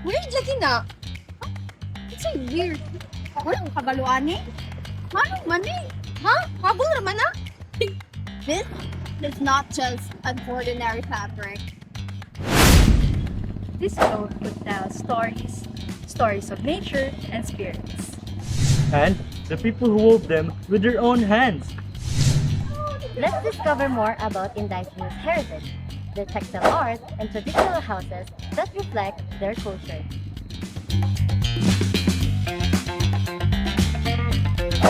Weird lagi na. It's so weird. Walang kabaluan eh. Manong man eh. Ha? Habol naman na? This is not just an ordinary fabric. This cloth could tell stories, stories of nature and spirits. And the people who wove them with their own hands. Let's discover more about Indigenous heritage, their textile art, and traditional houses that reflect their culture.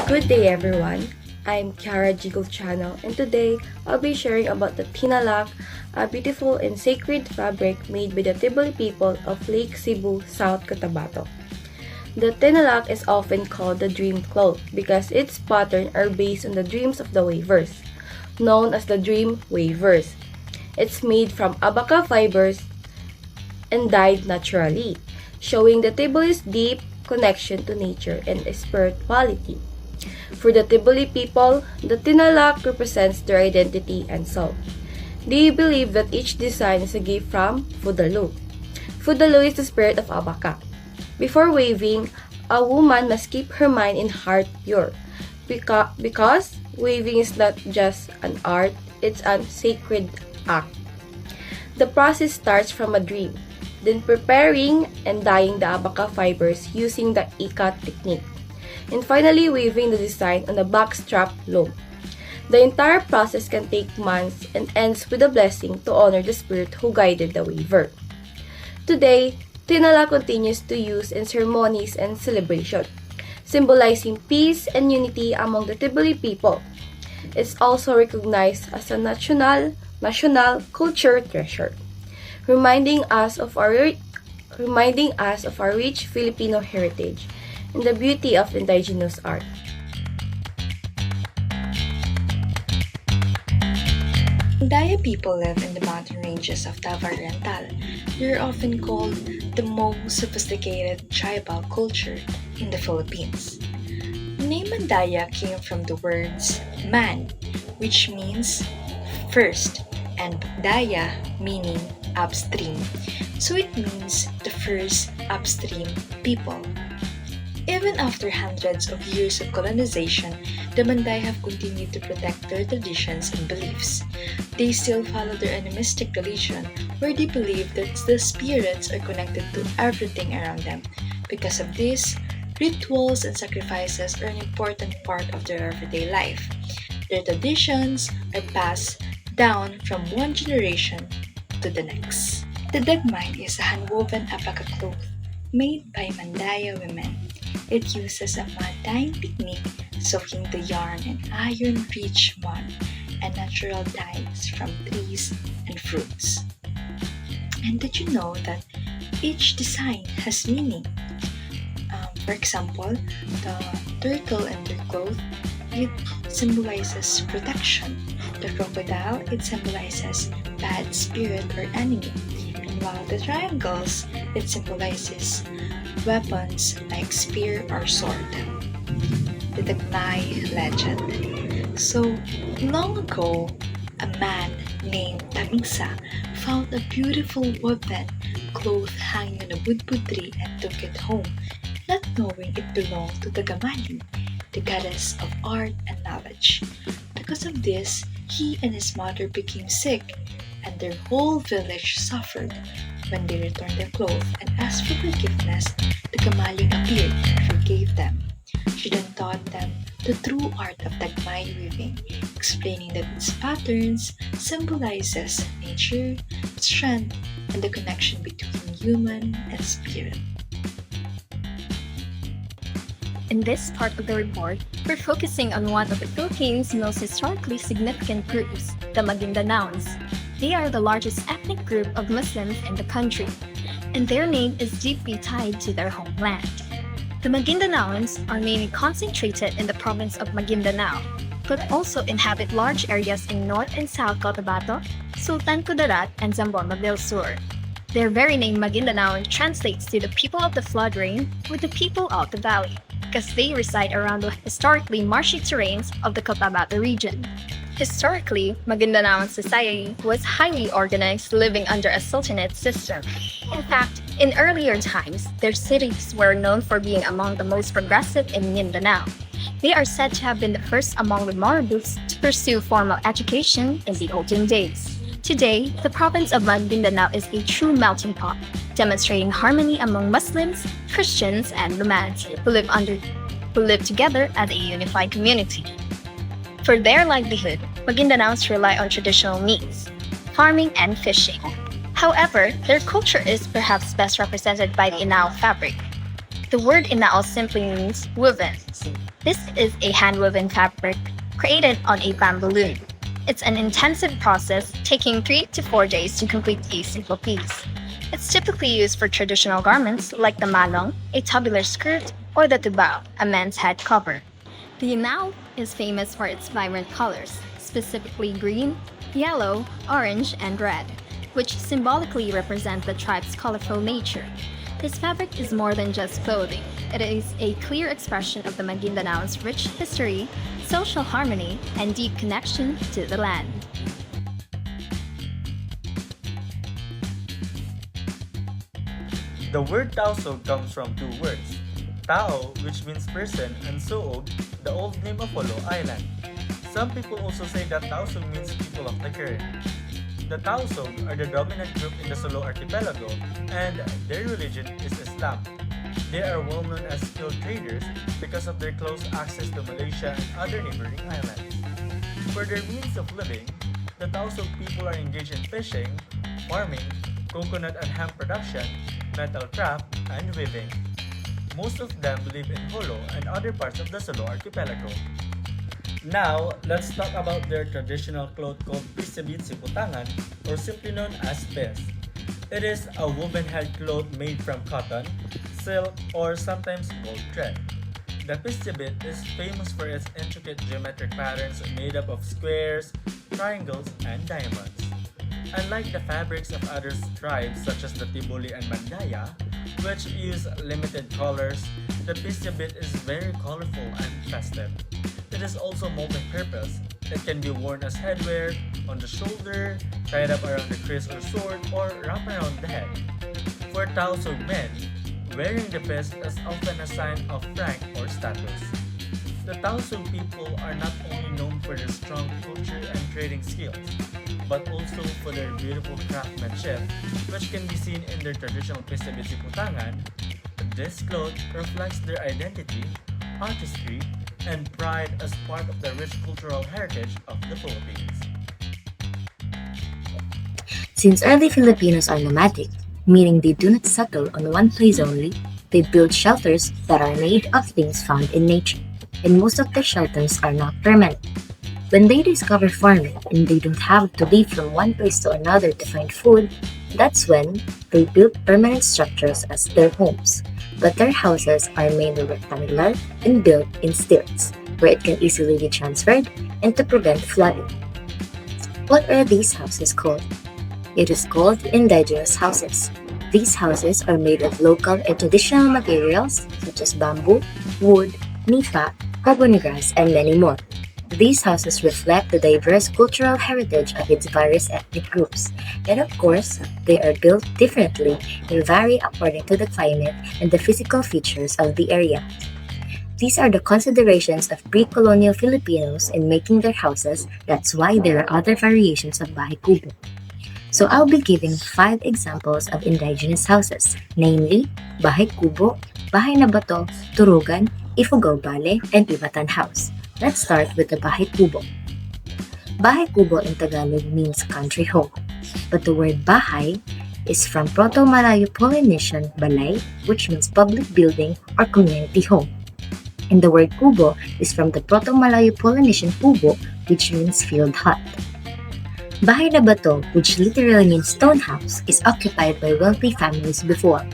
Good day everyone, I'm Kiara Gutchiano, and today I'll be sharing about the tinalak, a beautiful and sacred fabric made by the Tiboli people of Lake Cebu, South Cotabato. The tinalak is often called the dream cloth because its pattern are based on the dreams of the weavers, known as the dream weavers. It's made from abaca fibers and dyed naturally, showing the Tiboli's deep connection to nature and spirituality. For the Tiboli people, the tinalak represents their identity and soul. They believe that each design is a gift from Fudalu. Fudalu is the spirit of abaca. Before weaving, a woman must keep her mind and heart pure because weaving is not just an art, it's a sacred act. The process starts from a dream, then preparing and dyeing the abaca fibers using the ikat technique, and finally weaving the design on a backstrap loom. The entire process can take months and ends with a blessing to honor the spirit who guided the weaver. Today, tinala continues to use in ceremonies and celebration, symbolizing peace and unity among the Tiboli people. It's also recognized as a national culture treasure, reminding us of our rich Filipino heritage and the beauty of indigenous art. Daya people live in the mountain ranges of Tava Oriental. They are often called the most sophisticated tribal culture in the Philippines. The name Mandaya came from the words man, which means first, and Daya meaning upstream. So it means the first upstream people. Even after hundreds of years of colonization, the Manday have continued to protect their traditions and beliefs. They still follow their animistic religion, where they believe that the spirits are connected to everything around them. Because of this, rituals and sacrifices are an important part of their everyday life. Their traditions are passed down from one generation to the next. The dagmay is a hand-woven abaca cloth made by Mandaya women. It uses a mud dyeing technique, soaking the yarn in iron-rich mud and natural dyes from trees and fruits. And did you know that each design has meaning? For example, the turtle in their cloth, it symbolizes protection. The crocodile, it symbolizes bad spirit or enemy. And while the triangles, it symbolizes weapons like spear or sword. The Dagmay legend. So, long ago, a man named Tamingsa found a beautiful woven cloth hanging on a budbud tree and took it home, not knowing it belonged to the Gamali, the goddess of art and knowledge. Because of this, he and his mother became sick, and their whole village suffered. When they returned their clothes and asked for forgiveness, the Kamaling appeared and forgave them. She then taught them the true art of Dagmay weaving, explaining that its patterns symbolizes nature, strength, and the connection between human and spirit. In this part of the report, we're focusing on one of the Philippines' most historically significant groups, the Magindanaons. They are the largest ethnic group of Muslims in the country, and their name is deeply tied to their homeland. The Magindanaons are mainly concentrated in the province of Maguindanao, but also inhabit large areas in North and South Cotabato, Sultan Kudarat, and Zamboanga del Sur. Their very name Maguindanao translates to the people of the flood rain with the people of the valley, because they reside around the historically marshy terrains of the Cotabato region. Historically, Maguindanao's society was highly organized, living under a sultanate system. In fact, in earlier times, their cities were known for being among the most progressive in Mindanao. They are said to have been the first among the Marabout to pursue formal education in the olden days. Today, the province of Maguindanao is a true melting pot, demonstrating harmony among Muslims, Christians, and Romans who live together as a unified community. For their livelihood, Maguindanaos rely on traditional means, farming and fishing. However, their culture is perhaps best represented by the inao fabric. The word inao simply means woven. This is a hand-woven fabric created on a bamboo loom. It's an intensive process taking 3 to 4 days to complete a single piece. It's typically used for traditional garments like the malong, a tubular skirt, or the tubao, a men's head cover. The inao is famous for its vibrant colors, specifically green, yellow, orange, and red, which symbolically represent the tribe's colorful nature. This fabric is more than just clothing. It is a clear expression of the Maguindanao's rich history, social harmony, and deep connection to the land. The word Tausog comes from two words. Tao, which means person, and Soog, the old name of Holo Island. Some people also say that Tausog means people of the current. The Tausog are the dominant group in the Sulu archipelago, and their religion is Islam. They are well known as skilled traders because of their close access to Malaysia and other neighboring islands. For their means of living, the Tausog people are engaged in fishing, farming, coconut and hemp production, metal craft, and weaving. Most of them live in Holo and other parts of the Sulu archipelago. Now, let's talk about their traditional cloth called Pisabit Siputangan, or simply known as Pis. It is a woven head cloth made from cotton, silk, or sometimes gold thread. The Pisabit is famous for its intricate geometric patterns made up of squares, triangles, and diamonds. Unlike the fabrics of other tribes such as the Tibuli and Mandaya, which use limited colors, the Pisabit is very colorful and festive. It is also multi-purpose. It can be worn as headwear, on the shoulder, tied up around the kris or sword, or wrapped around the head. For Tausog men, wearing the pis is often a sign of rank or status. The Tausog people are not only known for their strong culture and trading skills, but also for their beautiful craftsmanship, which can be seen in their traditional Pisabit Siputangan. This cloth reflects their identity, artistry, and pride as part of the rich cultural heritage of the Philippines. Since early Filipinos are nomadic, meaning they do not settle on one place only, they build shelters that are made of things found in nature, and most of their shelters are not permanent. When they discover farming and they don't have to leave from one place to another to find food, that's when they build permanent structures as their homes. But their houses are mainly rectangular and built in stilts, where it can easily be transferred and to prevent flooding. What are these houses called? It is called indigenous houses. These houses are made of local and traditional materials such as bamboo, wood, nipa, coconut grass, and many more. These houses reflect the diverse cultural heritage of its various ethnic groups, and of course, they are built differently and vary according to the climate and the physical features of the area. These are the considerations of pre-colonial Filipinos in making their houses. That's why there are other variations of bahay kubo. So I'll be giving 5 examples of indigenous houses, namely bahay kubo, bahay na bato, turugan, ifugao bale, and ibatan house. Let's start with the bahay kubo. Bahay kubo in Tagalog means country home, but the word bahay is from Proto-Malayo Polynesian balay, which means public building or community home. And the word kubo is from the Proto-Malayo Polynesian kubo, which means field hut. Bahay na bato, which literally means stone house, is occupied by wealthy families before.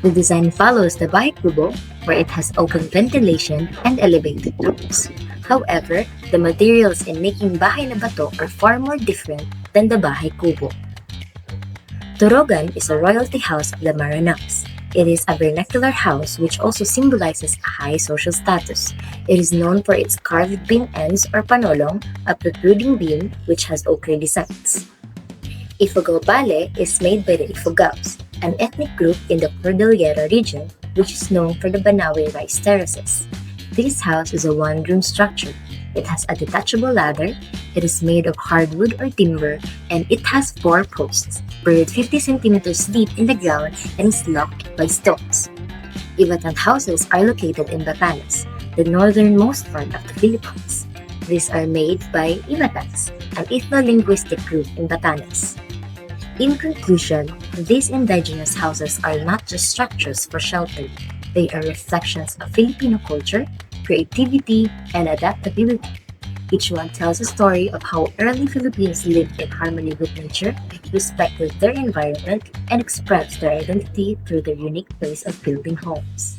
The design follows the bahay kubo, where it has open ventilation and elevated roofs. However, the materials in making bahay na bato are far more different than the bahay kubo. Turugan is a royalty house of the Maranams. It is a vernacular house which also symbolizes a high social status. It is known for its carved beam ends or panolong, a protruding beam which has ochre designs. Ifugao Bale is made by the Ifugaos, an ethnic group in the Cordillera region which is known for the Banawe rice terraces. This house is a one-room structure. It has a detachable ladder, it is made of hardwood or timber, and it has 4 posts, buried 50 centimeters deep in the ground and is locked by stones. Ivatan houses are located in Batanes, the northernmost part of the Philippines. These are made by Ivatans, an ethno-linguistic group in Batanes. In conclusion, these indigenous houses are not just structures for shelter. They are reflections of Filipino culture, creativity, and adaptability. Each one tells a story of how early Filipinos lived in harmony with nature, respected their environment, and expressed their identity through their unique ways of building homes.